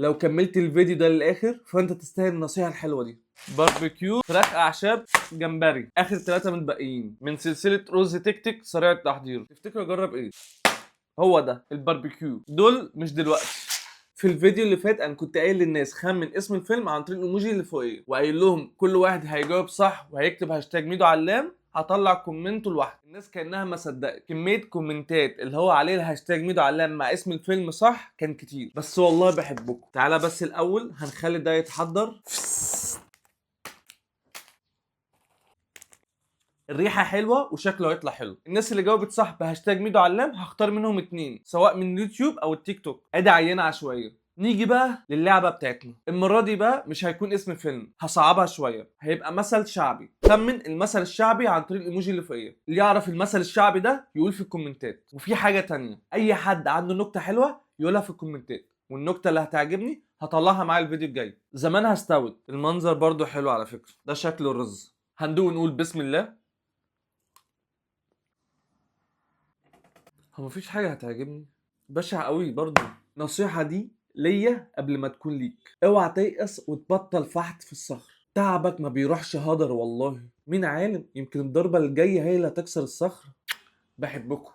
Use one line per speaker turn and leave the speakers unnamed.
لو كملت الفيديو ده للاخر فانت تستاهل النصيحه الحلوه دي. باربيكيو، فراخ اعشاب، جمبري، اخر 3 متبقيين من سلسله رز تكتك سريع التحضير. تفتكر اجرب ايه؟ هو ده الباربيكيو. دول مش دلوقتي. في الفيديو اللي فات انا كنت قايل للناس خمن اسم الفيلم عن طريق الايموجي اللي فوقيه، وقايل لهم كل واحد هيجاوب صح وهيكتب هاشتاج ميدو علام هطلع كومنته لوحده. الناس كانها ما صدقت. كميه كومنتات اللي هو عليه الهاشتاج ميدو علام مع اسم الفيلم صح كان كتير، بس والله بحبكم. تعالى بس الاول هنخلي ده يتحضر. الريحه حلوه وشكله هيطلع حلو. الناس اللي جاوبت صح بهاشتاج ميدو علام هختار منهم 2 سواء من اليوتيوب او التيك توك. ادي عينه عشوائيه. نيجي بقى للعبه بتاعتنا. المره دي بقى مش هيكون اسم فيلم، هصعبها شويه. هيبقى مثل شعبي. خمن المثل الشعبي عن طريق الايموجي اللي فوقيه. اللي يعرف المثل الشعبي ده يقول في الكومنتات. وفي حاجه تانية، اي حد عنده نكته حلوه يقولها في الكومنتات، والنكته اللي هتعجبني هطلعها معايا الفيديو الجاي. زمان هستوت. المنظر برضو حلو على فكره. ده شكل الرز. هندوق نقول بسم الله. هو مفيش حاجة هتعجبني. بشع قوي برضو. النصيحة دي ليا قبل ما تكون ليك. اوعى تيأس وتبطل فحت في الصخر. تعبك ما بيروحش هدر والله. مين عالم، يمكن الضربة الجاية هي اللي هتكسر الصخر. بحبكم.